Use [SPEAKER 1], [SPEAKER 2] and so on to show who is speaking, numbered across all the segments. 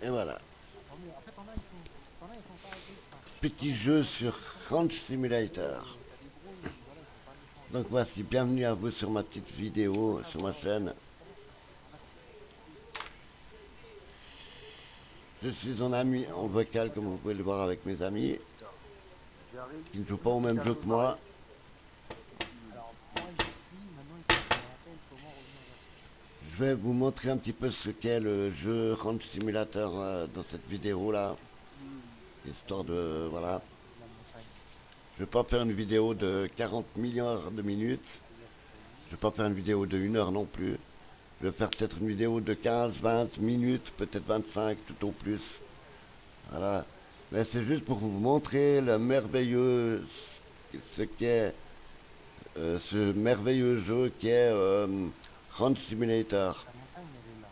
[SPEAKER 1] Et voilà.
[SPEAKER 2] Oh, mais en fait, t'en as, ils sont pas agrippés. Enfin,
[SPEAKER 1] Petit
[SPEAKER 2] vraiment,
[SPEAKER 1] jeu
[SPEAKER 2] t'as
[SPEAKER 1] sur
[SPEAKER 2] des gros,
[SPEAKER 1] Ranch
[SPEAKER 2] ouais,
[SPEAKER 1] Simulator.
[SPEAKER 2] mais t'as des gros, voilà, ils sont pas méchants, tu
[SPEAKER 1] Donc
[SPEAKER 2] vois.
[SPEAKER 1] voici, bienvenue à vous sur ma petite
[SPEAKER 2] Faut
[SPEAKER 1] vidéo, sur ma
[SPEAKER 2] savoir,
[SPEAKER 1] chaîne.
[SPEAKER 2] comment faire. T'en as,
[SPEAKER 1] Je suis en ami en vocal, comme vous pouvez le voir avec mes amis,
[SPEAKER 3] Putain, j'arrive
[SPEAKER 1] qui ne jouent pas au
[SPEAKER 3] juste
[SPEAKER 1] même jeu que moi.
[SPEAKER 3] calme-marie.
[SPEAKER 2] alors, moi, j'y suis. Maintenant, il faut que je me rappelle comment revenir vers toi.
[SPEAKER 1] Je vais vous montrer un petit peu ce qu'est le jeu Ranch Simulator dans cette vidéo là, histoire
[SPEAKER 2] Vas-y,
[SPEAKER 1] de, voilà.
[SPEAKER 2] la montagne.
[SPEAKER 1] Je vais pas faire une vidéo de 40 milliards de minutes, je vais pas faire une vidéo de 1 heure non plus. Je vais faire peut-être une vidéo de 15, 20 minutes, peut-être 25 tout au plus. Voilà. Mais c'est juste pour vous montrer le merveilleux, ce qu'est ce merveilleux jeu qui est Ranch Simulator.
[SPEAKER 2] La montagne, elle est là.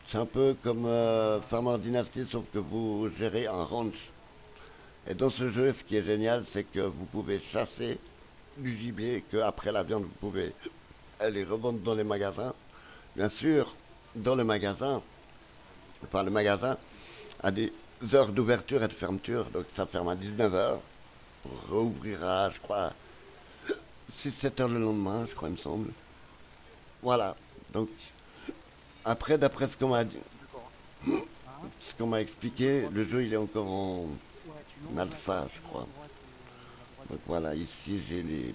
[SPEAKER 1] C'est un peu comme
[SPEAKER 2] Ah,
[SPEAKER 1] Farmer Dynasty, sauf que vous gérez un ranch. Et dans ce jeu, ce qui est génial, c'est que vous pouvez chasser du gibier, que après la viande, vous pouvez aller revendre dans les magasins. Bien sûr, dans le magasin, enfin le magasin a des heures d'ouverture et de fermeture, donc ça ferme à 19 heures pour rouvrir à, je crois, 6-7 heures le lendemain, je crois, il me semble. Voilà. Donc, après, d'après
[SPEAKER 3] D'accord.
[SPEAKER 2] hein?
[SPEAKER 1] ce qu'on m'a
[SPEAKER 3] Tu veux
[SPEAKER 1] expliqué,
[SPEAKER 3] quoi?
[SPEAKER 1] le jeu il est encore
[SPEAKER 2] Ouais,
[SPEAKER 1] en alpha, je
[SPEAKER 2] tu ouvres à
[SPEAKER 1] crois.
[SPEAKER 2] droite,
[SPEAKER 1] Donc
[SPEAKER 2] du
[SPEAKER 1] voilà,
[SPEAKER 2] coup.
[SPEAKER 1] ici j'ai des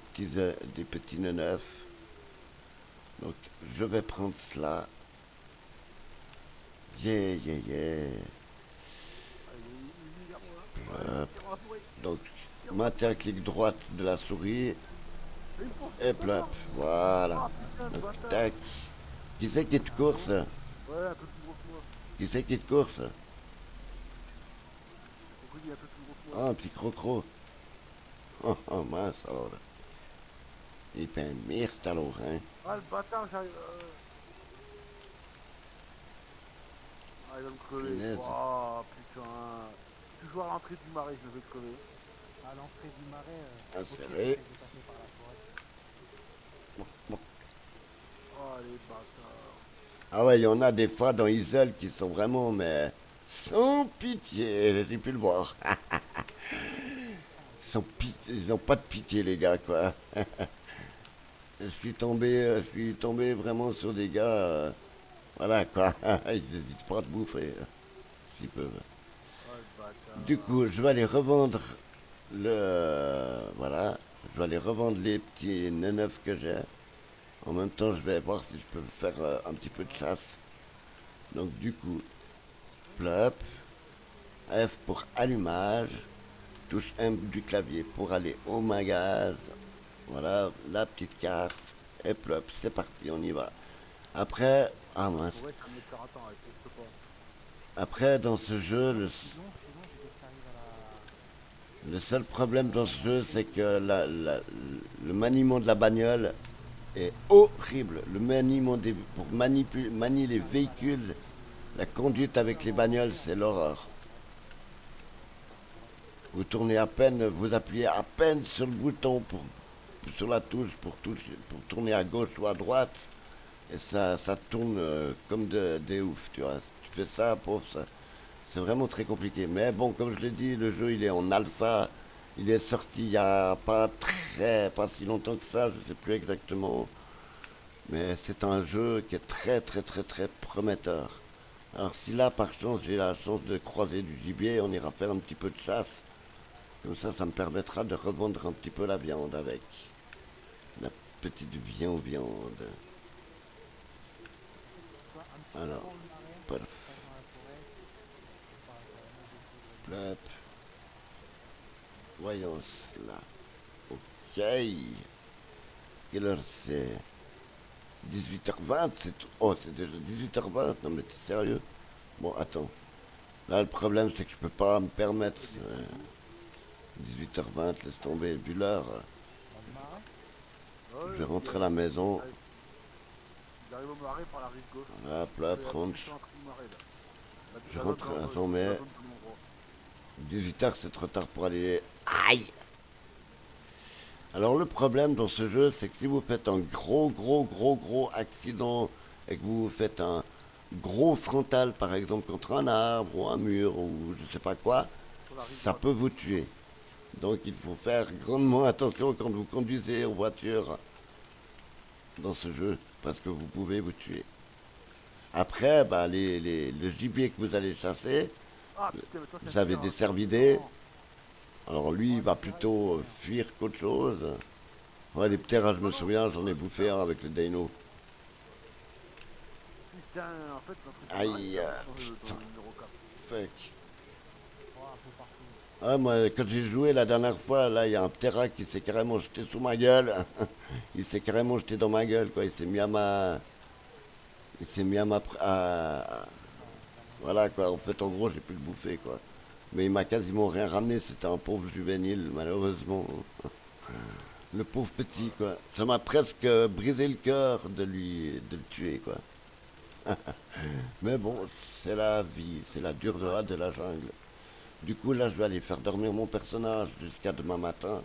[SPEAKER 1] petits nœuds neufs. Donc je vais prendre cela. Yeah, yeah, yeah.
[SPEAKER 3] Ah, il est vers moi. Ouais,
[SPEAKER 1] Plop.
[SPEAKER 3] tire-moi souris.
[SPEAKER 1] Donc,
[SPEAKER 3] Tire-moi
[SPEAKER 1] maintien
[SPEAKER 3] souris.
[SPEAKER 1] clic droite de la souris.
[SPEAKER 3] Mais il me
[SPEAKER 1] Et
[SPEAKER 3] poursuit
[SPEAKER 1] plop.
[SPEAKER 3] encore.
[SPEAKER 1] Voilà.
[SPEAKER 3] Ah putain de
[SPEAKER 1] Donc,
[SPEAKER 3] bâtard.
[SPEAKER 1] tac. Qui c'est qui te
[SPEAKER 2] C'est un
[SPEAKER 1] course?
[SPEAKER 2] gros.
[SPEAKER 3] Ouais, un peu plus gros que moi.
[SPEAKER 1] Qui c'est qui te course?
[SPEAKER 3] J'ai compris, il est un peu plus gros que moi.
[SPEAKER 1] Ah, un petit crocro. Oh, oh, mince alors. Il fait un myrte alors, hein.
[SPEAKER 3] Ah, le bâtard, j'arrive. Ah, il va me crever.
[SPEAKER 1] Punaise.
[SPEAKER 3] Oh putain. Toujours à l'entrée du marais, je me fais crever.
[SPEAKER 2] À l'entrée du marais, au pire,
[SPEAKER 1] Inséré.
[SPEAKER 2] essaye de passer par la forêt.
[SPEAKER 3] Oh, les bâtards.
[SPEAKER 1] Ah ouais, il y en a des fois dans Isle qui sont vraiment, mais sans pitié. J'ai pu le voir. Ils ont pas de pitié, les gars, quoi. Je suis tombé vraiment sur des gars, voilà, quoi. Ils hésitent pas à te bouffer, s'ils peuvent.
[SPEAKER 3] Oh, le
[SPEAKER 1] Du
[SPEAKER 3] bâtard.
[SPEAKER 1] coup, je vais aller revendre voilà. Je vais aller revendre les petits neufs que j'ai. En même temps, je vais voir si je peux faire un petit peu de chasse. Donc, du coup, plop, F pour allumage, touche M du clavier pour aller au magasin. Voilà, la petite carte. Et plop, c'est parti, on y va. Après, ah mince.
[SPEAKER 3] Ouais, ça me met 40 ans, je peux pas.
[SPEAKER 1] Après, dans ce jeu,
[SPEAKER 2] Sinon, tu veux que t'arrives à la.
[SPEAKER 1] le seul problème dans ce
[SPEAKER 2] À
[SPEAKER 1] jeu, c'est
[SPEAKER 2] l'entrée.
[SPEAKER 1] que le maniement de la bagnole est horrible. Le maniement pour manier les
[SPEAKER 2] T'arrives à la.
[SPEAKER 1] véhicules, la conduite avec les
[SPEAKER 2] Avoir
[SPEAKER 1] bagnoles,
[SPEAKER 2] l'entrée en
[SPEAKER 1] c'est
[SPEAKER 2] fait.
[SPEAKER 1] l'horreur.
[SPEAKER 2] Ouais.
[SPEAKER 1] Vous tournez à peine, vous appuyez à peine sur le bouton sur la touche pour tourner à gauche ou à droite, et ça tourne comme des oufs, tu vois. Tu fais ça, pauvre, ça. C'est vraiment très compliqué. Mais bon, comme je l'ai dit, le jeu il est en alpha. Il est sorti il y a pas si longtemps que ça, je sais plus exactement. Mais c'est un jeu qui est très très très très prometteur. Alors si là par chance j'ai la chance de croiser du gibier, on ira faire un petit peu de chasse. Comme ça me permettra de revendre un petit peu la viande avec. La petite viande.
[SPEAKER 2] Tu vois, un petit peu
[SPEAKER 1] Alors,
[SPEAKER 2] avant le marais, tu passes
[SPEAKER 1] paf,
[SPEAKER 2] dans la forêt, tu pars à la moi j'essaie de.
[SPEAKER 1] plop, voyons cela. Ok. Quelle heure c'est? 18h20, Oh, c'est déjà 18h20, non mais t'es sérieux? Bon, attends. Là, le problème, c'est que je peux pas me permettre
[SPEAKER 3] Et descendre d'où?
[SPEAKER 1] 18h20, laisse tomber, vu l'heure.
[SPEAKER 2] Dans le marais.
[SPEAKER 3] Ah
[SPEAKER 1] Je
[SPEAKER 3] ouais,
[SPEAKER 1] vais rentrer à la maison.
[SPEAKER 3] j'arrive au marais par la rive gauche.
[SPEAKER 1] Voilà,
[SPEAKER 3] Je
[SPEAKER 1] plat,
[SPEAKER 3] suis juste à
[SPEAKER 1] ranch.
[SPEAKER 3] l'entrée du marais là.
[SPEAKER 1] Je rentre à la maison,
[SPEAKER 3] La
[SPEAKER 1] mais
[SPEAKER 3] zone tout l'endroit.
[SPEAKER 1] 18h, c'est trop tard pour aller. Aïe! Alors, le problème dans ce jeu, c'est que si vous faites un gros accident et que vous faites gros frontal, par exemple, contre un arbre ou un mur ou je sais pas quoi,
[SPEAKER 3] Sur la rive
[SPEAKER 1] ça
[SPEAKER 3] droite.
[SPEAKER 1] peut vous tuer. Donc il faut faire grandement attention quand vous conduisez en voiture dans ce jeu, parce que vous pouvez vous tuer. Après, bah, le gibier que vous allez chasser,
[SPEAKER 3] Ah putain, mais toi c'est
[SPEAKER 1] vous
[SPEAKER 3] un
[SPEAKER 1] avez des
[SPEAKER 3] pirate.
[SPEAKER 1] cervidés.
[SPEAKER 3] Non.
[SPEAKER 1] Alors lui,
[SPEAKER 2] Ouais,
[SPEAKER 1] il
[SPEAKER 2] les
[SPEAKER 1] va
[SPEAKER 2] pirates, ils font
[SPEAKER 1] plutôt
[SPEAKER 2] rien.
[SPEAKER 1] fuir qu'autre chose. Ouais, les pteras, je me
[SPEAKER 3] Oh non.
[SPEAKER 1] souviens, j'en ai bouffé un avec le dino.
[SPEAKER 3] Putain, en fait, notre sous-marin il
[SPEAKER 1] Aïe,
[SPEAKER 3] s'avance dans
[SPEAKER 1] putain,
[SPEAKER 3] le numéro 4.
[SPEAKER 1] fuck.
[SPEAKER 2] Ouais, un peu partout.
[SPEAKER 1] Ah, moi, quand j'ai joué la dernière fois, là, il y a un ptera qui s'est carrément jeté sous ma gueule. Il s'est carrément jeté dans ma gueule, quoi. Il s'est mis à ma... Il s'est mis à ma...
[SPEAKER 2] Ta main.
[SPEAKER 1] Voilà, quoi. En fait, en gros, j'ai pu le bouffer, quoi. Mais il m'a quasiment rien ramené. C'était un pauvre juvénile, malheureusement. Le pauvre petit,
[SPEAKER 3] Voilà.
[SPEAKER 1] quoi. Ça m'a presque brisé le cœur de le tuer, quoi. Mais bon, c'est la vie, c'est la dure loi de la jungle. Du coup, là, je vais aller faire dormir mon personnage jusqu'à demain matin.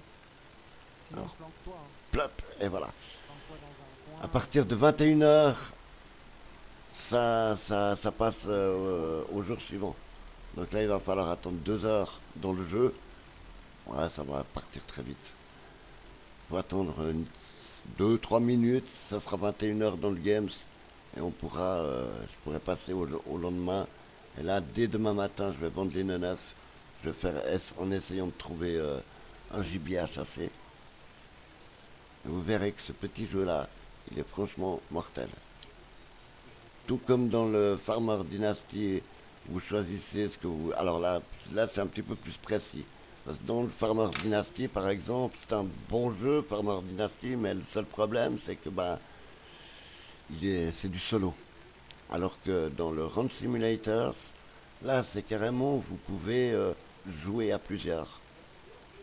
[SPEAKER 2] Sinon,
[SPEAKER 1] Alors,
[SPEAKER 2] planque-toi, hein.
[SPEAKER 1] plop, et voilà.
[SPEAKER 2] Planque-toi dans un
[SPEAKER 1] À
[SPEAKER 2] coin.
[SPEAKER 1] partir de 21 h, ça passe au jour suivant. Donc là, il va falloir attendre 2 heures dans le jeu. Ouais, ça va partir très vite. Il faut attendre 2-3 minutes, ça sera 21 h dans le Games. Et je pourrai passer au lendemain. Et là, dès demain matin, je vais vendre les 9. Je vais faire S en essayant de trouver un gibier à chasser. Et vous verrez que ce petit jeu-là, il est franchement mortel. Tout comme dans le Farmer Dynasty, vous choisissez ce que vous... Alors là c'est un petit peu plus précis. Parce que dans le Farmer Dynasty, par exemple, c'est un bon jeu, Farmer Dynasty, mais le seul problème, c'est que bah, c'est du solo. Alors que dans le Ranch Simulators, là, c'est carrément, vous pouvez jouer à plusieurs.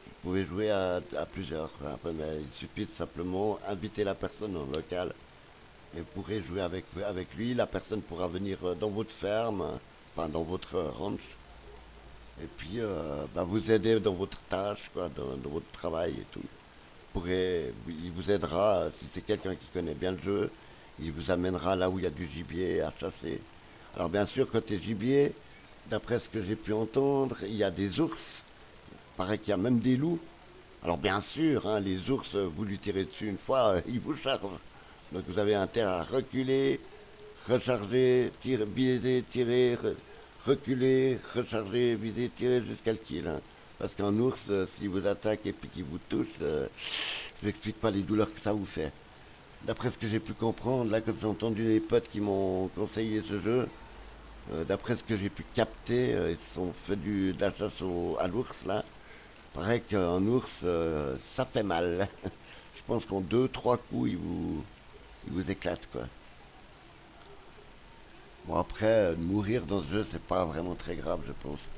[SPEAKER 1] Vous pouvez jouer à plusieurs. Après, mais il suffit de simplement inviter la personne en local et vous pourrez jouer avec lui. La personne pourra venir dans votre ferme, enfin dans votre ranch, et puis bah, vous aider dans votre tâche, quoi, dans votre travail et tout. Il vous aidera, si c'est quelqu'un qui connaît bien le jeu, il vous amènera là où il y a du gibier à chasser. Alors bien sûr, côté gibier, d'après ce que j'ai pu entendre, il y a des ours, il paraît qu'il y a même des loups. Alors bien sûr, hein, les ours, vous lui tirez dessus une fois, ils vous chargent. Donc vous avez intérêt à reculer, recharger, tirer, viser, tirer, reculer, recharger, viser, tirer jusqu'à le kill, hein. Parce qu'un ours, s'il vous attaque et puis qu'il vous touche, je vous explique pas les douleurs que ça vous fait. D'après ce que j'ai pu comprendre, là, quand j'ai entendu les potes qui m'ont conseillé ce jeu, d'après ce que j'ai pu capter, ils se sont fait de la chasse à l'ours, là. Pareil qu'un ours, ça fait mal. Je pense qu'en deux, trois coups, il vous éclate, quoi. Bon, après, mourir dans ce jeu, c'est pas vraiment très grave, je pense.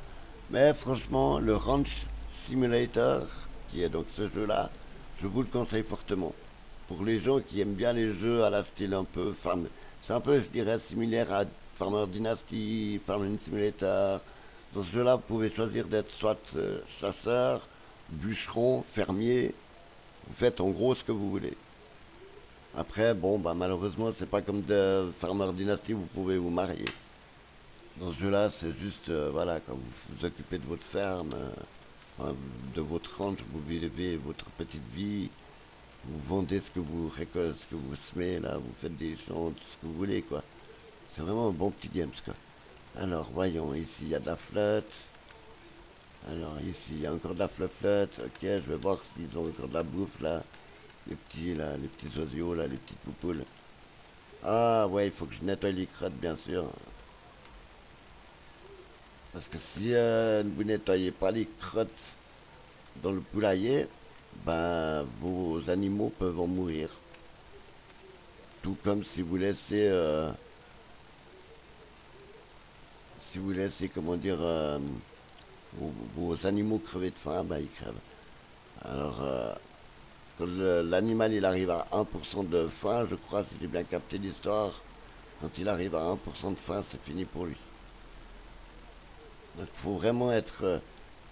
[SPEAKER 1] Mais franchement, le Ranch Simulator, qui est donc ce jeu-là, je vous le conseille fortement. Pour les gens qui aiment bien les jeux à la style un peu farm, c'est un peu, je dirais, similaire à Farmer Dynasty, Farming Simulator. Dans ce jeu-là, vous pouvez choisir d'être soit chasseur, bûcheron, fermier. Vous faites en gros ce que vous voulez. Après, bon, bah malheureusement, c'est pas comme de Farmer Dynasty, vous pouvez vous marier. Dans ce jeu-là, c'est juste, voilà, quand vous vous occupez de votre ferme, enfin, de votre ranch, vous vivez votre petite vie, vous vendez ce que vous récoltez, ce que vous semez, là, vous faites des champs, tout ce que vous voulez, quoi. C'est vraiment un bon petit game, quoi. Alors, voyons, ici, il y a de la flotte. Alors, ici, il y a encore de la flotte. Ok, je vais voir s'ils ont encore de la bouffe, là. Les petits oiseaux, là, les petites poupoules. Ah, ouais, il faut que je nettoie les crottes, bien sûr. Parce que si vous nettoyez pas les crottes dans le poulailler, ben vos animaux peuvent en mourir. Tout comme si vous laissez, comment dire, vos animaux crever de faim, ben ils crèvent. Alors, quand l'animal il arrive à 1% de faim, je crois, si j'ai bien capté l'histoire, quand il arrive à 1% de faim, c'est fini pour lui. Donc il faut vraiment être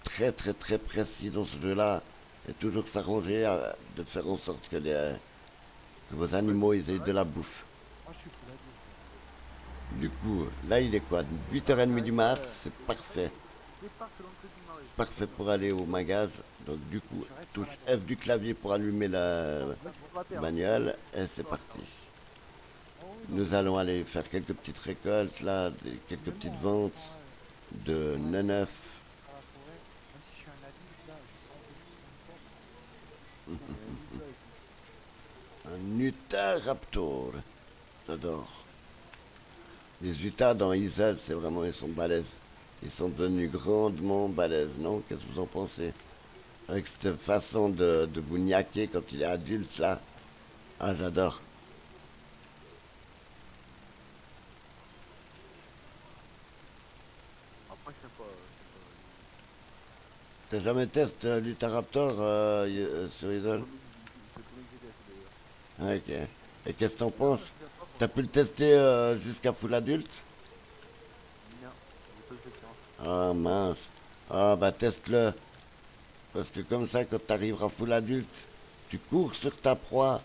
[SPEAKER 1] très très très précis dans ce jeu-là et toujours s'arranger de faire en sorte que vos
[SPEAKER 3] Ouais,
[SPEAKER 1] animaux ils aient
[SPEAKER 3] c'est
[SPEAKER 1] de
[SPEAKER 3] vrai.
[SPEAKER 1] la bouffe.
[SPEAKER 2] Moi, je suis full adieu, quoi.
[SPEAKER 1] Du coup, là, il est quoi? 8h30 du mat, c'est parfait.
[SPEAKER 3] Départ sur l'entrée du marais.
[SPEAKER 1] Parfait pour aller au magasin. Donc, du coup,
[SPEAKER 2] Je reste sur
[SPEAKER 1] touche
[SPEAKER 2] la droite.
[SPEAKER 1] F du clavier pour allumer la
[SPEAKER 3] Là, tu vas perdre.
[SPEAKER 1] bagnole. Et c'est
[SPEAKER 3] Tu vas
[SPEAKER 1] parti.
[SPEAKER 3] perdre.
[SPEAKER 2] Oh oui, non,
[SPEAKER 1] Nous allons aller faire quelques petites récoltes, là, quelques
[SPEAKER 2] même
[SPEAKER 1] petites
[SPEAKER 2] moi, hein, franchement,
[SPEAKER 1] ventes
[SPEAKER 2] là,
[SPEAKER 1] de
[SPEAKER 2] dans la
[SPEAKER 1] neuf.
[SPEAKER 2] dans la forêt, même si je suis un adulte, là, j'ai pas envie de prendre quoi,
[SPEAKER 3] Et un Utah ici.
[SPEAKER 1] Un Utah Raptor. J'adore. Les Utah dans Isle, c'est vraiment, ils sont balèzes. Ils sont devenus grandement balèzes, non? Qu'est-ce que vous en pensez? Avec cette façon de vous niaquer quand il est adulte, là. Ah, j'adore.
[SPEAKER 3] Après, je sais pas.
[SPEAKER 1] T'as jamais testé l'Utah Raptor sur Idle?
[SPEAKER 3] C'est le premier que j'ai testé d'ailleurs.
[SPEAKER 1] Ok. Et qu'est-ce que t'en
[SPEAKER 3] Non,
[SPEAKER 1] penses?
[SPEAKER 3] je sais pas
[SPEAKER 1] T'as
[SPEAKER 3] franchement.
[SPEAKER 1] pu le tester jusqu'à full adulte?
[SPEAKER 3] Non, j'ai pas eu cette chance.
[SPEAKER 1] Ah mince. Ah bah teste-le. Parce que comme ça, quand t'arriveras full adulte, tu cours sur ta proie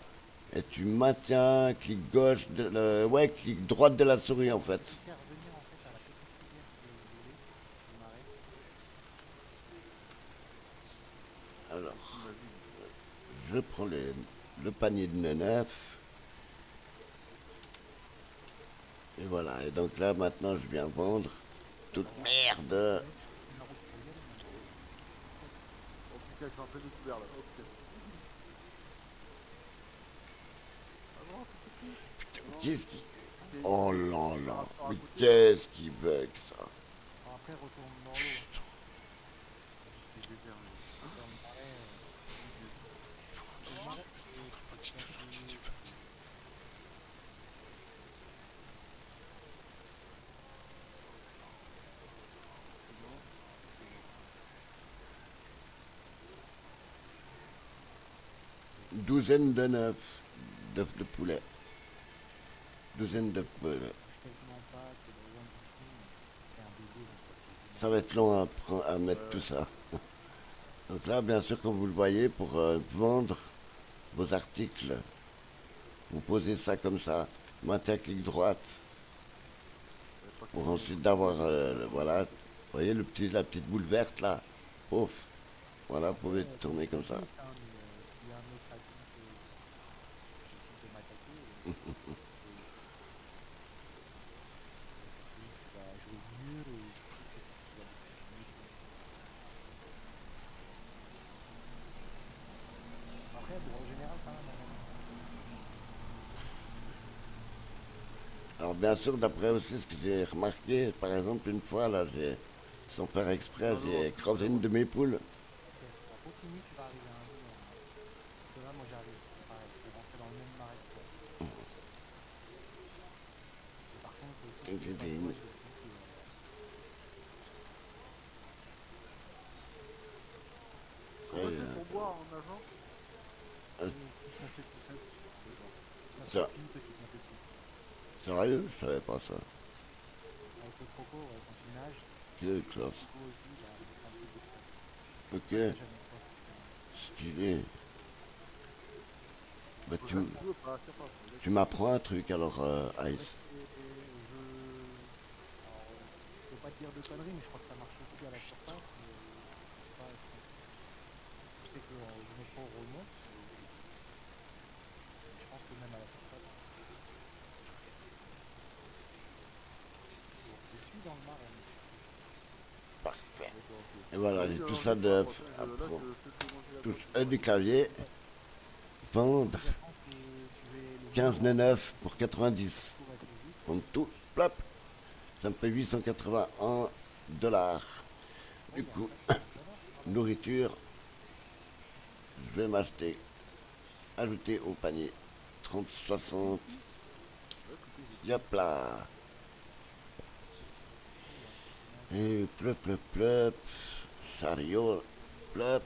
[SPEAKER 1] et tu maintiens clic gauche, ouais, clic droite de la souris en fait.
[SPEAKER 2] je vais faire revenir en fait à la petite rivière qui est au volet du marais.
[SPEAKER 1] Alors,
[SPEAKER 3] Imagine.
[SPEAKER 1] je prends le panier de neuf. Et voilà. Et donc là, maintenant, je viens vendre toute merde.
[SPEAKER 2] Je continue la route pour y aller, mais
[SPEAKER 3] Oh putain, je suis en plein découvert là. Oh putain. Avance, petit. Avance.
[SPEAKER 1] Qu'est-ce qui...
[SPEAKER 3] C'est
[SPEAKER 1] Oh
[SPEAKER 3] c'est
[SPEAKER 1] là
[SPEAKER 3] par
[SPEAKER 1] là.
[SPEAKER 3] rapport à
[SPEAKER 1] Mais
[SPEAKER 3] côté là.
[SPEAKER 1] qu'est-ce qui bug ça?
[SPEAKER 2] bon, après retourne dans l'eau, hein.
[SPEAKER 3] C'est déferlé.
[SPEAKER 2] Dans le marais. Et le marais, c'est classé.
[SPEAKER 3] C'est bon. C'est bon.
[SPEAKER 1] Douzaine de neuf d'œufs de poulet. Douzaine d'œufs de poulet.
[SPEAKER 2] Je touche quasiment pas, t'es loin d'ici, mais t'es un bébé donc quasiment
[SPEAKER 1] Ça va
[SPEAKER 2] pas.
[SPEAKER 1] être long à mettre tout
[SPEAKER 3] Ouais.
[SPEAKER 1] ça. Donc là, bien sûr, comme vous le voyez, pour vendre vos articles, vous posez ça comme ça, mettez un clic droite,
[SPEAKER 3] Pas
[SPEAKER 1] pour
[SPEAKER 3] cliquer
[SPEAKER 1] ensuite
[SPEAKER 3] n'importe où.
[SPEAKER 1] d'avoir, voilà, vous voyez la petite boule verte là, pouf, voilà, vous
[SPEAKER 2] Après,
[SPEAKER 1] pouvez
[SPEAKER 2] comme
[SPEAKER 1] tourner
[SPEAKER 2] je
[SPEAKER 1] comme ça.
[SPEAKER 2] t'explique, hein, mais s'il y a un autre adulte qui décide de m'attaquer, tu vas jouer le mur et du coup, peut-être que tu vas me fusiller devant toi. Après, bon, en général, quand même, on aime.
[SPEAKER 1] Alors bien sûr, d'après aussi ce que j'ai remarqué, par exemple, une fois là, sans faire exprès,
[SPEAKER 3] Non, non, non,
[SPEAKER 1] j'ai
[SPEAKER 3] c'est
[SPEAKER 1] écrasé
[SPEAKER 3] pas
[SPEAKER 1] une
[SPEAKER 3] bon.
[SPEAKER 1] de mes poules.
[SPEAKER 2] Ok, bah continue, tu vas arriver à un bout normalement. Parce que là, moi j'arrive, c'est pareil, je vais rentrer dans le même marais que toi. Et par contre, tout ce qui est
[SPEAKER 1] J'ai
[SPEAKER 2] pas
[SPEAKER 1] des-
[SPEAKER 2] toi, je vais le buter.
[SPEAKER 3] Comment il fait
[SPEAKER 1] euh,
[SPEAKER 3] pour boire en nageant?
[SPEAKER 2] Plus on fait tout seul.
[SPEAKER 3] D'accord.
[SPEAKER 2] Là, c'est
[SPEAKER 1] ça,
[SPEAKER 2] une petite montée.
[SPEAKER 1] sérieux, je savais pas ça.
[SPEAKER 2] Avec le croco, ouais, quand tu nages,
[SPEAKER 1] Quelle
[SPEAKER 2] le
[SPEAKER 1] classe.
[SPEAKER 2] croco aussi, bah, c'est un truc de fou.
[SPEAKER 1] Ok,
[SPEAKER 2] T'as jamais soif quand tu nages.
[SPEAKER 1] stylé. Bah,
[SPEAKER 3] Faut faire un petit peu, pas à chaque fois. On est
[SPEAKER 1] tu
[SPEAKER 3] d'accord.
[SPEAKER 1] m'apprends un truc alors,
[SPEAKER 2] En fait,
[SPEAKER 1] Ice.
[SPEAKER 2] Alors, je veux pas te dire de conneries, mais je crois que ça marche aussi à la surface, mais je sais pas à 100%. Je sais que de nos fois on remonte, mais je pense que même à la surface, ça marche. Bon, je suis dans le marais, monsieur.
[SPEAKER 1] Parfait.
[SPEAKER 3] D'accord, ok.
[SPEAKER 1] Et voilà,
[SPEAKER 3] Vas-y,
[SPEAKER 1] j'ai tout
[SPEAKER 3] on
[SPEAKER 1] ça
[SPEAKER 3] joue sur la
[SPEAKER 1] de
[SPEAKER 3] bosse. Hein. Là, je te fais manger la bosse.
[SPEAKER 1] touche
[SPEAKER 3] Je
[SPEAKER 1] E
[SPEAKER 3] vais
[SPEAKER 1] du
[SPEAKER 3] manger.
[SPEAKER 1] clavier, vendre
[SPEAKER 2] J'attends que tu aies le
[SPEAKER 1] 15
[SPEAKER 2] mur en face
[SPEAKER 1] neuf
[SPEAKER 2] pour
[SPEAKER 1] pour
[SPEAKER 2] que je
[SPEAKER 1] 90.
[SPEAKER 2] cours assez vite.
[SPEAKER 1] En tout, plop, ça me fait 881 dollars.
[SPEAKER 2] Oh,
[SPEAKER 1] Du
[SPEAKER 2] bah
[SPEAKER 1] coup,
[SPEAKER 2] ça c'est déjà pas mal.
[SPEAKER 1] nourriture, je vais m'acheter, ajouter au panier 30, 60,
[SPEAKER 3] Ouais, écoutez, j'ai tout.
[SPEAKER 1] yop là.
[SPEAKER 2] Oh, il y a un personnage.
[SPEAKER 1] Et plop, plop, plop, chariot, plop,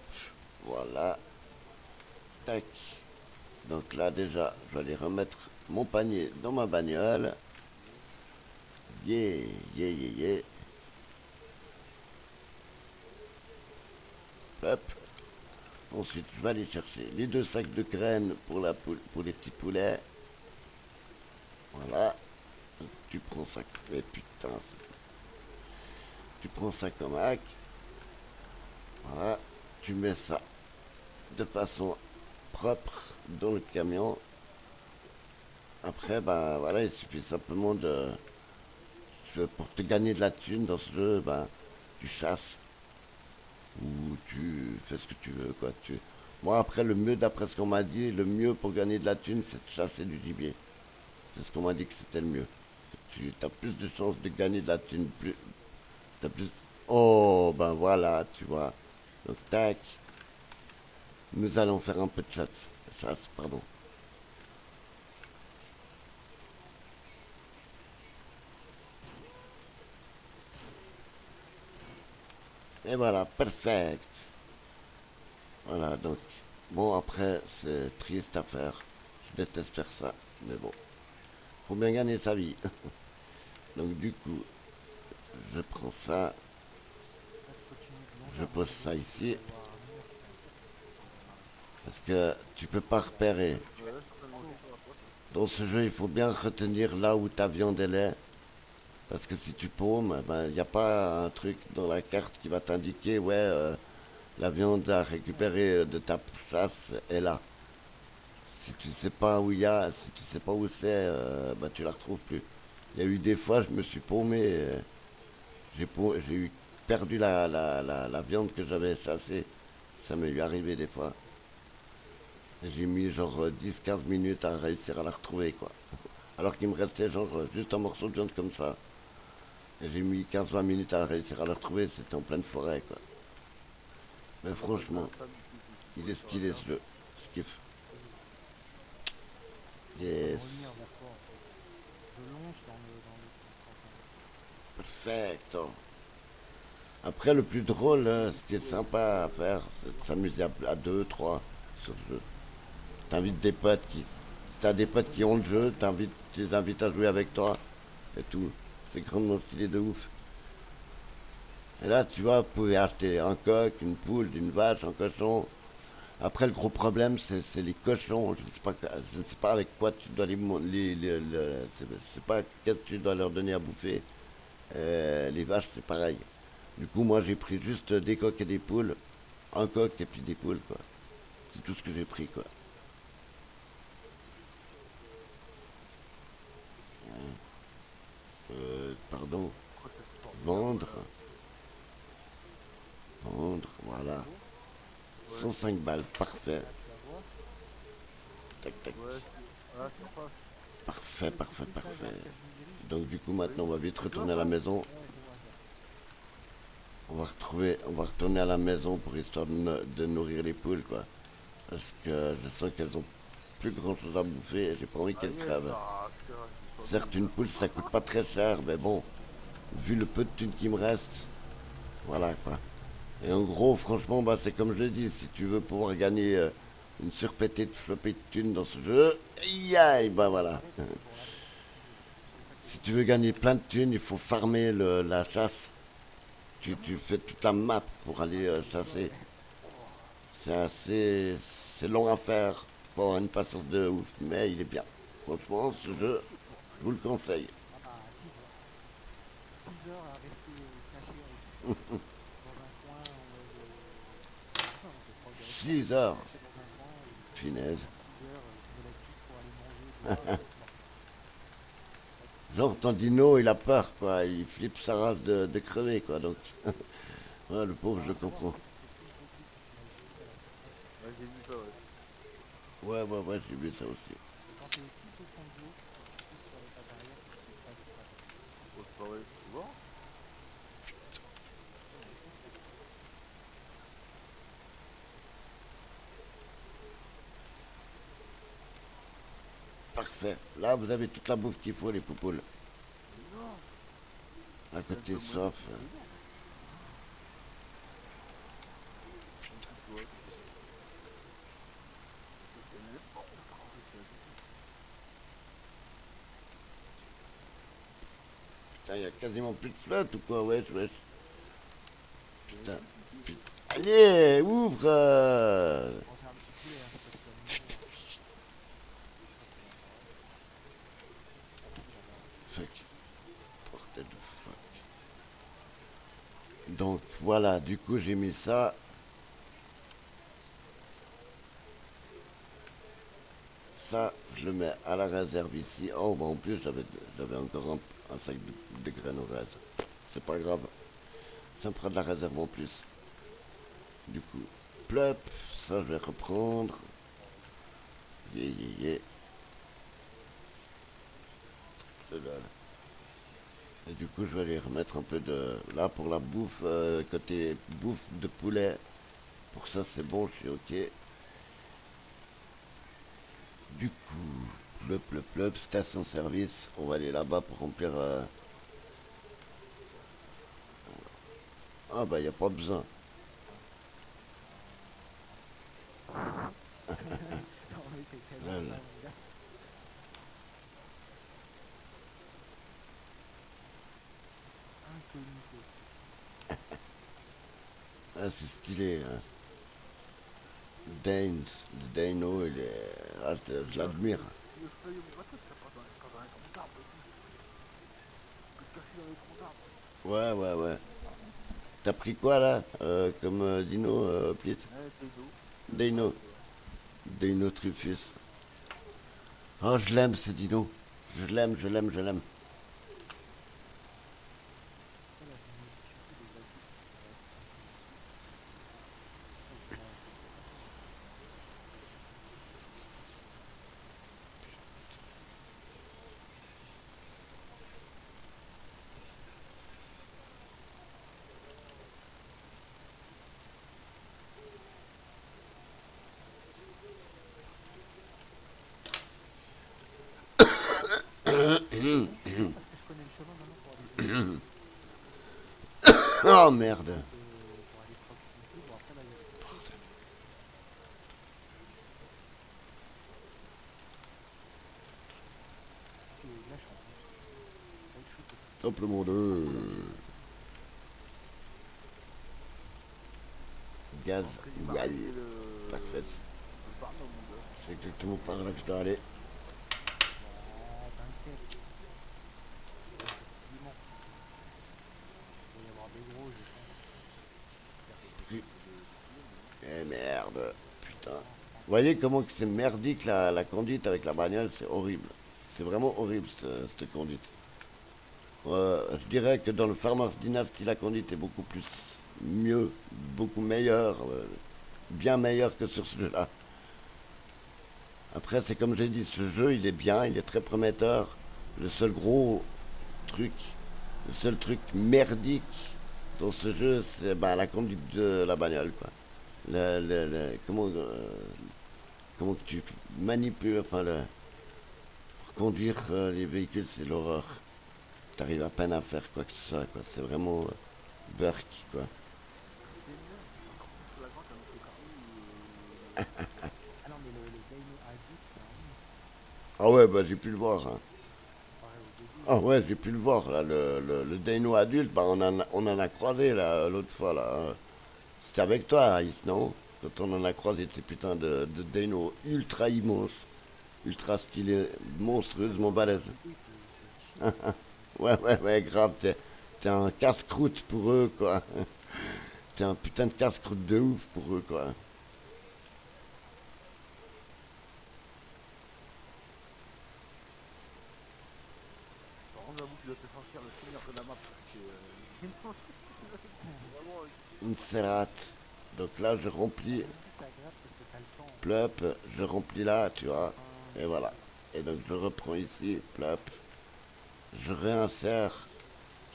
[SPEAKER 1] voilà, tac. Donc là déjà, je vais aller remettre mon panier dans ma bagnole. Yeah, yeah, yeah, yeah. Hop. Ensuite, je vais aller chercher les 2 sacs de graines pour les petits poulets. Voilà. tu prends ça. Mais putain, tu prends ça comme hack. Voilà, tu mets ça de façon propre dans le camion. Après, bah voilà, il suffit simplement de. Pour te gagner de la thune dans ce jeu, bah, tu chasses ou tu fais ce que tu veux, quoi. Moi, après, le mieux, d'après ce qu'on m'a dit, le mieux pour gagner de la thune, c'est de chasser du gibier. C'est ce qu'on m'a dit que c'était le mieux. Tu as plus de chances de gagner de la thune. T'as plus. Oh, ben voilà, tu vois. Donc, tac. Nous allons faire un peu de chasse. Chasse, pardon. Et voilà, perfect. Voilà, donc. Bon, après, c'est triste à faire. Je déteste faire ça. Mais bon. Faut bien gagner sa vie. Donc, du coup, je prends ça.
[SPEAKER 2] Là, je continue de
[SPEAKER 1] Je
[SPEAKER 2] longer
[SPEAKER 1] pose
[SPEAKER 2] mon
[SPEAKER 1] ça
[SPEAKER 2] vélo pour
[SPEAKER 1] ici.
[SPEAKER 2] pouvoir revenir
[SPEAKER 1] Parce que tu peux pas repérer.
[SPEAKER 3] Ouais, je suis en train de manger sur la poche.
[SPEAKER 1] Dans ce jeu, il faut bien retenir là où ta viande elle est. Parce que si tu paumes, ben, il n'y a pas un truc dans la carte qui va t'indiquer, ouais, la viande à récupérer de ta chasse est là. Si tu sais pas où il y a, si tu sais pas où c'est, ben, tu la retrouves plus. Il y a eu des fois, je me suis paumé, j'ai eu perdu la viande que j'avais chassée. Ça m'est arrivé des fois. Et j'ai mis genre 10-15 minutes à réussir à la retrouver, quoi. Alors qu'il me restait genre juste un morceau de viande comme ça. Et j'ai mis 15-20 minutes à réussir à la retrouver, c'était en pleine forêt, quoi. Mais
[SPEAKER 3] Ça m'appelle
[SPEAKER 1] franchement,
[SPEAKER 3] ça mythique aussi pour
[SPEAKER 1] il
[SPEAKER 3] les
[SPEAKER 1] est stylé
[SPEAKER 3] sauveteurs.
[SPEAKER 1] ce jeu. Je kiffe.
[SPEAKER 2] de revenir
[SPEAKER 1] Yes.
[SPEAKER 2] vers toi en fait. Je longe dans le campagne.
[SPEAKER 1] Perfecto. Après, le plus drôle, hein, ce qui est sympa à faire, c'est de s'amuser à deux, trois sur le jeu. T'invites des potes qui. Si t'as des potes qui ont le jeu, tu les invites à jouer avec toi et tout. C'est grandement stylé de ouf. Et là, tu vois, vous pouvez acheter un coq, une poule, une vache, un cochon. Après, le gros problème, c'est les cochons. Je ne sais pas avec quoi tu dois je sais pas qu'est-ce que tu dois leur donner à bouffer. Les vaches, c'est pareil. Du coup, moi, j'ai pris juste des coqs et des poules. Un coq et puis des poules, quoi. C'est tout ce que j'ai pris, quoi. Pardon.
[SPEAKER 3] Pourquoi cette porte
[SPEAKER 1] Vendre. Vendre, voilà. 105 balles, parfait.
[SPEAKER 2] Là, tu la vois.
[SPEAKER 1] Tac, tac.
[SPEAKER 3] Ouais, à la surface.
[SPEAKER 1] Parfait,
[SPEAKER 2] C'est
[SPEAKER 1] parfait,
[SPEAKER 2] plus ça
[SPEAKER 1] parfait.
[SPEAKER 2] vers lequel je me dirige.
[SPEAKER 1] Donc, du coup, maintenant, on va vite
[SPEAKER 3] Tu
[SPEAKER 1] retourner à
[SPEAKER 3] vois
[SPEAKER 1] la
[SPEAKER 3] ça?
[SPEAKER 1] maison.
[SPEAKER 2] Ouais, je vois ça.
[SPEAKER 1] On va retourner à la maison pour histoire de nourrir les poules, quoi. Parce que je sens qu'elles ont plus grand chose à bouffer et j'ai pas envie
[SPEAKER 3] Ah
[SPEAKER 1] qu'elles
[SPEAKER 3] yes,
[SPEAKER 1] crèvent.
[SPEAKER 3] ah putain, j'ai pas
[SPEAKER 1] Certes,
[SPEAKER 3] vu
[SPEAKER 1] une
[SPEAKER 3] là.
[SPEAKER 1] poule ça coûte pas très cher, mais bon, vu le peu de thunes qui me reste, voilà quoi. Et en gros, franchement, bah, c'est comme je l'ai dit, si tu veux pouvoir gagner une surpétée de flopée de thunes dans ce jeu, aïe aïe, bah voilà.
[SPEAKER 2] Après, c'est toujours là. C'est ça qui est
[SPEAKER 1] Si
[SPEAKER 2] bien.
[SPEAKER 1] tu veux gagner plein de thunes, il faut farmer la chasse. Tu fais toute la map pour aller chasser.
[SPEAKER 2] Ouais.
[SPEAKER 1] C'est long à faire pour avoir une patience de ouf, mais il est bien. Franchement, ce jeu, je vous le conseille.
[SPEAKER 2] Ah, 6 heures. 6 heures à rester caché avec, dans un coin en mode. Bah, c'est ça en fait, pas de respawn,
[SPEAKER 1] 6
[SPEAKER 2] rester
[SPEAKER 1] heures,
[SPEAKER 2] caché dans un coin et
[SPEAKER 1] punaise.
[SPEAKER 2] pendant 6 heures, je me lève juste pour aller manger, boire et dormir.
[SPEAKER 1] Genre, ton dino, il a peur, quoi. Il flippe sa race de crever, quoi. Donc, ouais, le pauvre, je
[SPEAKER 2] Bah,
[SPEAKER 1] le
[SPEAKER 2] à savoir
[SPEAKER 1] comprends.
[SPEAKER 2] qu'il fait plus beaucoup de vie à la surface.
[SPEAKER 3] Ouais, j'ai vu ça, ouais.
[SPEAKER 1] Ouais, ouais, ouais, j'ai vu ça aussi.
[SPEAKER 2] Et quand tu es tout au fond de l'eau, tu pousses sur les pattes arrière pour qu'il fasse disparaître.
[SPEAKER 3] Oh, c'est pas vrai. Tu vois?
[SPEAKER 1] Parfait. Là, vous avez toute la bouffe qu'il faut, les poupoules.
[SPEAKER 3] Non.
[SPEAKER 1] À
[SPEAKER 3] Tu viens de
[SPEAKER 1] côté,
[SPEAKER 3] me montrer
[SPEAKER 1] sauf.
[SPEAKER 3] que dedans. Un petit doigt, tu vois. Elle est pas encore réussi à découvrir.
[SPEAKER 1] Putain, il y a quasiment plus de flotte ou quoi, wesh, wesh.
[SPEAKER 3] C'est
[SPEAKER 1] Putain,
[SPEAKER 3] un petit peu.
[SPEAKER 1] putain. Allez, ouvre
[SPEAKER 2] Bon, c'est un petit poulet, hein, c'est pas des animaux.
[SPEAKER 1] Fuck. Donc voilà, du coup j'ai mis ça. Ça, je le mets à la réserve ici. Oh, bah en plus, j'avais encore un sac de graines au raisin. C'est pas grave, ça me fera de la réserve en plus. Du coup, plop, ça je vais reprendre. Yeah, yeah, yeah. Là. Et du coup, je vais aller remettre un peu de... Là, pour la bouffe, côté bouffe de poulet. Pour ça, c'est bon, je suis ok. Du coup, plop, station-service. On va aller là-bas pour remplir... Ah bah, il n'y a pas besoin.
[SPEAKER 2] Non, mais c'est tellement
[SPEAKER 1] Là, là.
[SPEAKER 2] ça, mon gars. Incognito.
[SPEAKER 1] Ah, c'est stylé, hein. Daines, le Dano, il est... Ah, je l'admire.
[SPEAKER 3] Le feuille automatique, ça passe dans les troncs d'arbres et tout. Tu peux te cacher dans les troncs d'arbres.
[SPEAKER 1] Ouais. T'as pris quoi, là, comme dino, Plit?
[SPEAKER 3] Des dos.
[SPEAKER 1] Dano. Dano Truffus. Oh, je l'aime, ce dino. Je l'aime.
[SPEAKER 2] Après, là, je me méfie surtout des adultes parce que ça va être un peu trop grand, quoi. C'est bien parce que je connais le chemin maintenant pour aller jusqu'au bout.
[SPEAKER 1] Oh,
[SPEAKER 2] Pour
[SPEAKER 1] merde.
[SPEAKER 2] aller pour aller proximité. Bon, après, là, il y a beaucoup de trucs, mais là, je suis en train de side shoot parce que
[SPEAKER 1] Simplement
[SPEAKER 2] pas trop la
[SPEAKER 1] deux.
[SPEAKER 2] vision.
[SPEAKER 1] Gaz.
[SPEAKER 3] Entre du
[SPEAKER 1] Ouais.
[SPEAKER 3] marais et
[SPEAKER 1] Parfait.
[SPEAKER 3] le Barno, mon gars.
[SPEAKER 1] C'est exactement par là que je dois aller.
[SPEAKER 2] Ouais, t'inquiète. Effectivement. Il va y avoir des gros, je sens.
[SPEAKER 3] Là, faut que j'essaye de tuer, mais non.
[SPEAKER 1] Eh merde. Putain.
[SPEAKER 2] Non,
[SPEAKER 1] Vous voyez comment que c'est merdique la conduite avec la bagnole, c'est horrible. C'est vraiment horrible cette conduite. Je dirais que dans le Farmers Dynasty, la conduite est beaucoup plus mieux, beaucoup meilleure, bien meilleure que sur celui-là. Après, c'est comme j'ai dit, ce jeu, il est bien, il est très prometteur. Le seul gros truc, le seul truc merdique dans ce jeu, c'est bah, la conduite de la bagnole, quoi. Comment que tu manipules, enfin, pour conduire les véhicules, c'est l'horreur. T'arrives à peine à faire quoi que ce soit, quoi. C'est vraiment Burk, quoi.
[SPEAKER 3] C'est mieux. Encore plus flagrant qu'un autre carré ou
[SPEAKER 2] ah non, mais le Dino adulte, c'est un monstre, hein.
[SPEAKER 1] Ah ouais, bah j'ai pu le voir, hein.
[SPEAKER 2] Comparé au bébé,
[SPEAKER 1] Ah ouais, j'ai pu le voir, là, le Dino adulte, bah on en a croisé, là, l'autre fois, là, hein. C'était avec toi, Aïs, non? Quand on en a croisé ces putains de Dino ultra immenses, ultra stylés, monstrueusement
[SPEAKER 2] ouais, le
[SPEAKER 1] balèzes.
[SPEAKER 2] bébé, c'est une chine, quoi.
[SPEAKER 1] Ouais, grave, t'es un casse-croûte pour eux, quoi. T'es un putain de casse-croûte de ouf pour eux, quoi.
[SPEAKER 3] Par contre, j'avoue qu'il doit te sentir le seigneur de la map parce que vraiment,
[SPEAKER 1] Une serrate. Donc là, je
[SPEAKER 2] Ah,
[SPEAKER 1] remplis,
[SPEAKER 2] c'est surtout que c'est agréable parce que t'as le temps, en fait.
[SPEAKER 1] plop, je remplis là, tu
[SPEAKER 2] T'as le
[SPEAKER 1] vois.
[SPEAKER 2] train,
[SPEAKER 1] Et voilà. Et donc je reprends ici, plop, je réinsère.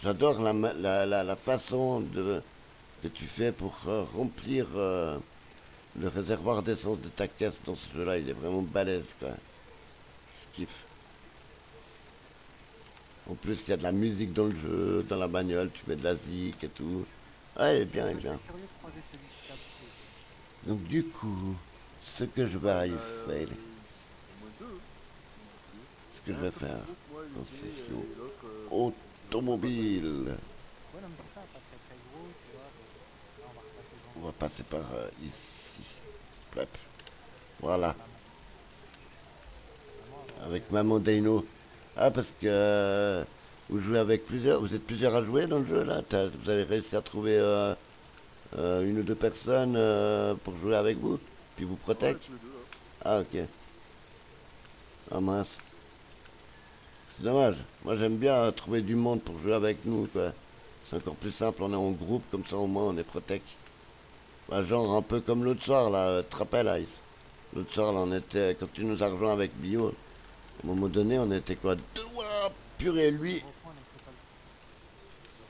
[SPEAKER 1] J'adore la façon que tu fais pour remplir le réservoir d'essence de ta caisse dans ce jeu-là. Il est vraiment balèze, quoi. Je kiffe. En plus, il y a de la musique dans le jeu, dans la bagnole, tu mets de la zik et tout. Ah, il est bien, il est
[SPEAKER 2] Moi, je serais
[SPEAKER 1] bien.
[SPEAKER 2] curieux de croiser celui qui t'a poussé, quoi.
[SPEAKER 1] Donc du coup, ce que je
[SPEAKER 3] ouais,
[SPEAKER 1] vais faire,
[SPEAKER 3] au moins deux. Hein. Deux.
[SPEAKER 1] ce
[SPEAKER 3] Il
[SPEAKER 1] que
[SPEAKER 3] y en
[SPEAKER 1] je
[SPEAKER 3] a un
[SPEAKER 1] vais
[SPEAKER 3] un peu plus
[SPEAKER 1] faire
[SPEAKER 3] gros que moi, il
[SPEAKER 1] dans
[SPEAKER 3] était,
[SPEAKER 1] ces slots
[SPEAKER 3] et l'autre, je sais pas taille.
[SPEAKER 1] automobile.
[SPEAKER 2] Ouais, non, mais c'est ça, pas très très gros, tu vois. Bon, là, on va repasser devant
[SPEAKER 1] On
[SPEAKER 2] sa
[SPEAKER 1] va
[SPEAKER 2] porte
[SPEAKER 1] passer
[SPEAKER 2] comme
[SPEAKER 1] par
[SPEAKER 2] ça.
[SPEAKER 1] ici. Plop. Voilà,
[SPEAKER 2] Maman. Maman, elle va
[SPEAKER 1] avec
[SPEAKER 2] ouvrir la
[SPEAKER 1] Maman
[SPEAKER 2] porte.
[SPEAKER 1] Dino. Ah, parce que Vous jouez avec plusieurs, vous êtes plusieurs à jouer dans le jeu là? Vous avez réussi à trouver une ou deux personnes pour jouer avec vous? Puis vous
[SPEAKER 3] Ouais,
[SPEAKER 1] protège?
[SPEAKER 3] tous les deux là.
[SPEAKER 1] Ah ok. Ah mince. C'est dommage. Moi j'aime bien trouver du monde pour jouer avec nous quoi. C'est encore plus simple, on est en groupe, comme ça au moins on est protect. Bah, genre un peu comme l'autre soir là, tu te rappelles Ice? L'autre soir là on était, quand tu nous as rejoint avec Bio, à un moment donné on était quoi? Deux, ouah, purée,
[SPEAKER 2] Je
[SPEAKER 1] lui,
[SPEAKER 2] reprends, donc c'est pas le
[SPEAKER 1] lui.
[SPEAKER 2] feu, ça a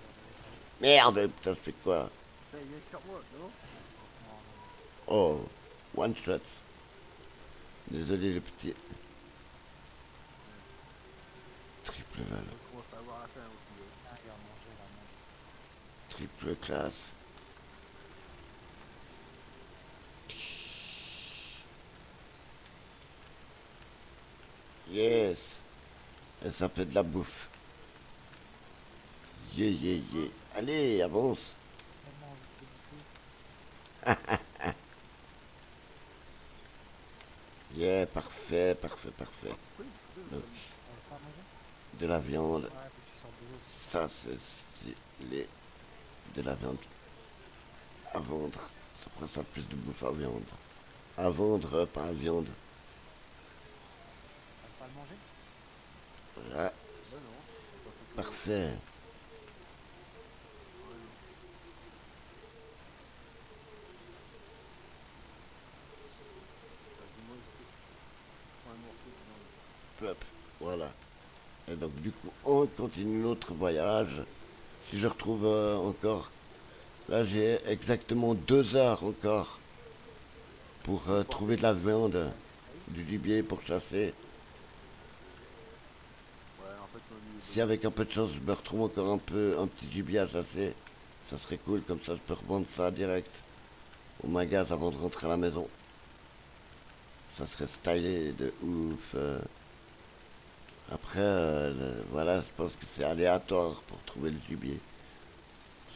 [SPEAKER 2] l'air de recharger.
[SPEAKER 1] Merde, putain, je fais quoi?
[SPEAKER 3] Putain, il vient sur moi, non?
[SPEAKER 2] Non, non, non.
[SPEAKER 1] Oh, one shot. Désolé le petit.
[SPEAKER 3] Ouais.
[SPEAKER 1] Triple lol.
[SPEAKER 3] Moi, je commence à avoir la faim aussi.
[SPEAKER 2] Ah, il va manger là, mange.
[SPEAKER 1] Triple classe. Yes. Et ça fait de la bouffe. Yeah. Allez, avance.
[SPEAKER 2] Tellement envie de te bouffer.
[SPEAKER 1] Yeah, parfait.
[SPEAKER 3] Ah, pourquoi il me fait
[SPEAKER 1] Donc,
[SPEAKER 2] T'arrives pas à manger?
[SPEAKER 1] de la viande.
[SPEAKER 2] Ouais, faut que tu sortes de l'eau, c'est pour ça.
[SPEAKER 1] Ça, c'est stylé. De la viande à vendre. Ça prend ça plus de bouffe à viande. À vendre, pas à viande.
[SPEAKER 2] T'arrives pas à le manger?
[SPEAKER 1] Voilà,
[SPEAKER 3] Bah non, j'ai pas fait pour.
[SPEAKER 1] parfait.
[SPEAKER 3] Ouais, non. Bah, dis-moi, je prends un morceau de viande.
[SPEAKER 1] Plop. Voilà. Et donc, du coup, on continue notre voyage. Si je retrouve encore. Là, j'ai exactement 2 heures encore pour
[SPEAKER 3] Pour
[SPEAKER 1] trouver
[SPEAKER 3] partir.
[SPEAKER 1] de la viande,
[SPEAKER 2] Ah oui?
[SPEAKER 1] du gibier pour chasser.
[SPEAKER 3] Ouais, en fait, on est
[SPEAKER 1] Si
[SPEAKER 3] bloqué.
[SPEAKER 1] avec un peu de chance, je me retrouve encore un petit gibier à chasser, ça serait cool. Comme ça, je peux revendre ça direct au magasin avant de rentrer à la maison. Ça serait stylé de ouf. Après, voilà, je pense que c'est aléatoire pour trouver le gibier.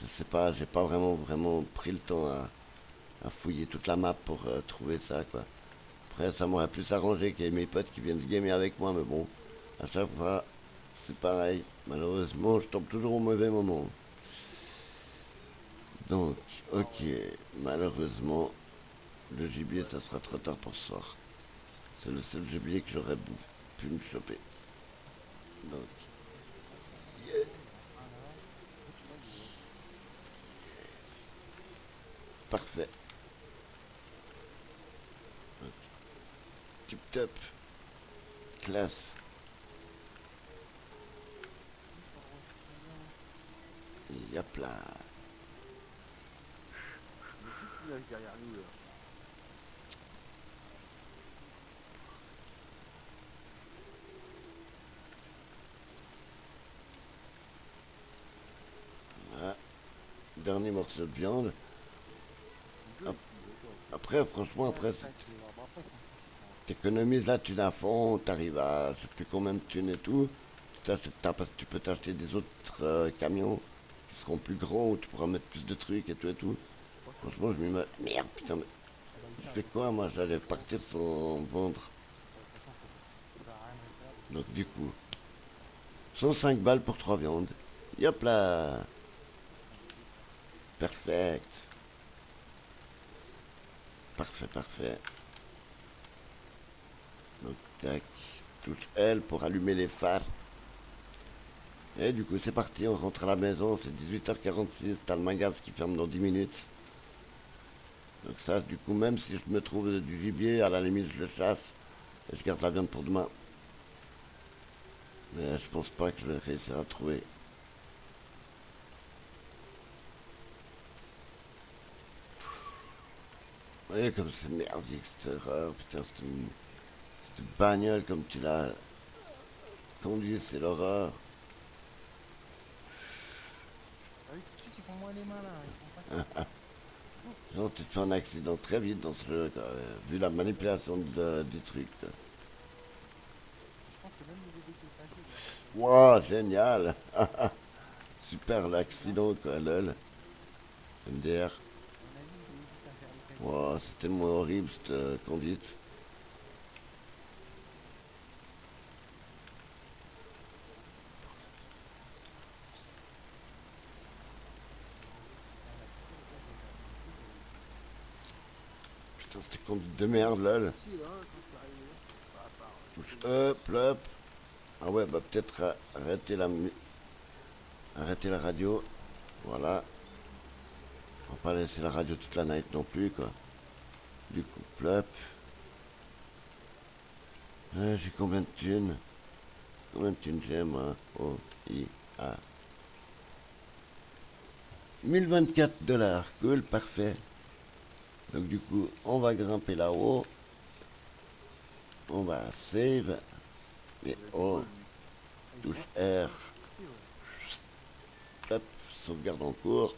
[SPEAKER 1] Je sais pas, j'ai pas vraiment pris le temps à fouiller toute la map pour trouver ça, quoi. Après, ça m'aurait plus arrangé qu'il y ait mes potes qui viennent gamer avec moi, mais bon, à chaque fois, c'est pareil. Malheureusement, je tombe toujours au mauvais moment. Donc,
[SPEAKER 2] Ah
[SPEAKER 1] ok,
[SPEAKER 2] ouais.
[SPEAKER 1] malheureusement, le gibier, ça sera trop tard pour ce soir. C'est le seul gibier que j'aurais pu me choper. Donc,
[SPEAKER 2] Oh, il y en a un là. L'autre, je sais pas où il est.
[SPEAKER 1] parfait. Tip top, classe.
[SPEAKER 2] Oui, je reviens.
[SPEAKER 1] Yap là.
[SPEAKER 3] Mais qui nage derrière nous là?
[SPEAKER 1] Voilà. Dernier morceau de viande.
[SPEAKER 3] Mon jeu
[SPEAKER 1] Hop.
[SPEAKER 3] est fini, d'accord.
[SPEAKER 1] Après, franchement,
[SPEAKER 2] Ouais,
[SPEAKER 1] après,
[SPEAKER 2] c'est ça, tu les vois. Bon, après, ils sont cool, ils sont.
[SPEAKER 1] t'économises la thune à fond, t'arrives à je sais plus combien de thunes et tout. Tu peux t'acheter des autres camions qui seront plus grands où tu pourras mettre plus de trucs et tout.
[SPEAKER 3] Oh, ça va.
[SPEAKER 1] Franchement, je me dis, merde, putain, mais
[SPEAKER 2] Ah bah, il
[SPEAKER 1] je
[SPEAKER 2] charge,
[SPEAKER 1] fais
[SPEAKER 2] de toute
[SPEAKER 1] quoi
[SPEAKER 2] façon.
[SPEAKER 1] moi? J'allais
[SPEAKER 2] De toute façon,
[SPEAKER 1] partir sans vendre.
[SPEAKER 2] ouais, de toute façon, ça sert à rien de rester là parce que.
[SPEAKER 1] Donc, du coup, 105 balles pour 3 viandes. Yop là,
[SPEAKER 2] Putain, j'ai oublié ça.
[SPEAKER 1] perfect. Parfait. Donc, tac, touche L pour allumer les phares. Et du coup, c'est parti, on rentre à la maison, c'est 18h46, t'as le magasin qui ferme dans 10 minutes. Donc ça, du coup, même si je me trouve du gibier, à la limite, je le chasse et je garde la viande pour demain. Mais je pense pas que je vais réussir à trouver. Vous voyez comme c'est merdique cette erreur, putain, cette bagnole comme tu l'as conduit, c'est l'horreur.
[SPEAKER 2] Ah oui, tout de suite, ils font moins les malins, ils font pas ça.
[SPEAKER 1] Genre, tu te fais un accident très vite dans ce jeu, quoi, vu la manipulation du truc. Quoi.
[SPEAKER 2] Je pense que même le bébé qui est caché, il doit avoir déjà vu.
[SPEAKER 1] Wow, génial. Super
[SPEAKER 2] Tu vois?
[SPEAKER 1] l'accident, quoi, lol. MDR.
[SPEAKER 2] À mon avis, il hésite à faire les camions.
[SPEAKER 1] Wow, c'est tellement horrible cette conduite. Putain, c'était conduite de merde, lol.
[SPEAKER 3] Si, là, quand je suis arrivé, bah, à part,
[SPEAKER 1] Touche E, plop. Ah ouais, bah peut-être arrêter arrêter la radio. Voilà. On va pas laisser la radio toute la night non plus, quoi. Du coup, plop. J'ai combien de thunes? Combien de thunes j'ai, moi? Oh, A. 1024 $. Cool, parfait. Donc du coup, on va grimper là-haut. On va save. Et oh, touche R. Hop, sauvegarde en cours.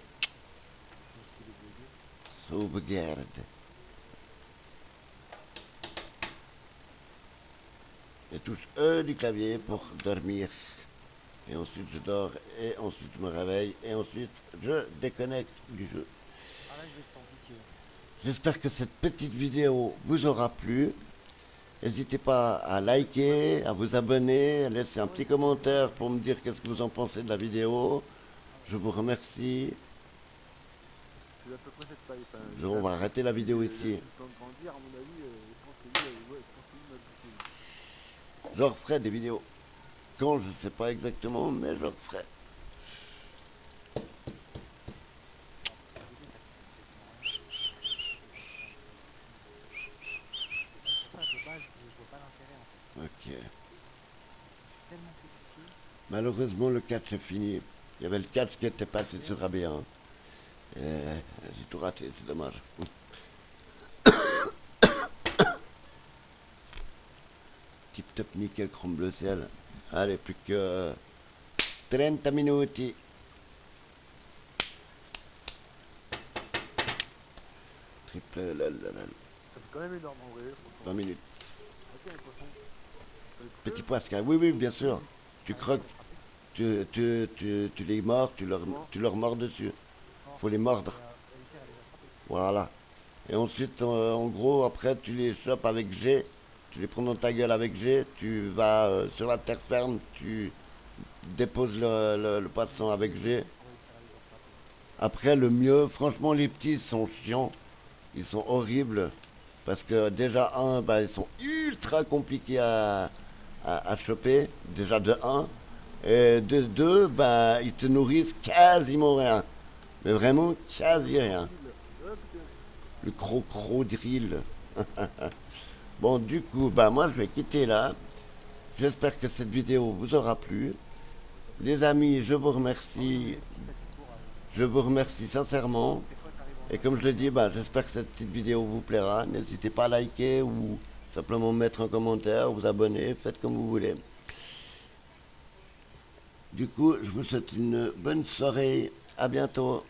[SPEAKER 1] Sauvegarde. Et touche E du clavier pour dormir. Et ensuite je dors, et ensuite je me réveille, et ensuite je déconnecte du jeu.
[SPEAKER 2] Ah là, je vais être sans pitié.
[SPEAKER 1] J'espère que cette petite vidéo vous aura plu. N'hésitez pas à liker, à vous abonner, à laisser un petit commentaire pour me dire qu'est-ce que vous en pensez de la vidéo. Je vous remercie.
[SPEAKER 3] c'est à peu près cette taille. Enfin,
[SPEAKER 1] On va arrêter la vidéo
[SPEAKER 3] il a
[SPEAKER 1] ici.
[SPEAKER 3] tout le temps de grandir, à mon avis, je pense que lui, ouais, je pense que lui m'a bouffé.
[SPEAKER 1] Je referai des vidéos. Quand, je ne sais pas exactement, mais je referai.
[SPEAKER 2] Pour ça, de base, je vois pas l'intérêt en fait.
[SPEAKER 1] Ok.
[SPEAKER 2] Je suis tellement fait pitié.
[SPEAKER 1] Malheureusement, le catch est fini. Il y avait le catch qui était passé sur AB1. J'ai tout raté, c'est dommage. Tip top nickel, chrome bleu ciel. Allez, plus que 30 minuti. Triple
[SPEAKER 3] Ça fait quand même énorme en vrai,
[SPEAKER 1] 20
[SPEAKER 3] franchement.
[SPEAKER 1] minutes.
[SPEAKER 3] Ok, un poisson.
[SPEAKER 1] Petit poisson, oui, oui, bien sûr. Tu croques, tu les mords, tu leur mords dessus. Faut les mordre.
[SPEAKER 2] Réussir à les attraper.
[SPEAKER 1] Voilà. Et ensuite, en gros, après, tu les chopes avec G. Tu les prends dans ta gueule avec G. Tu vas sur la terre ferme, tu déposes le poisson avec G.
[SPEAKER 2] Pour réussir à les attraper.
[SPEAKER 1] Après, le mieux, franchement, les petits sont chiants. Ils sont horribles. Parce que déjà, bah, ils sont ultra compliqués à choper. Déjà de 1. Et de 2, bah, ils te nourrissent quasiment rien. Mais vraiment, quasi rien. Le crocodile. Bon, du coup, bah, moi, je vais quitter là. J'espère que cette vidéo vous aura plu. Les amis, je vous remercie. Je vous remercie sincèrement. Et comme je l'ai dit, bah, j'espère que cette petite vidéo vous plaira. N'hésitez pas à liker ou simplement mettre un commentaire, vous abonner, faites comme vous voulez. Du coup, je vous souhaite une bonne soirée. À bientôt.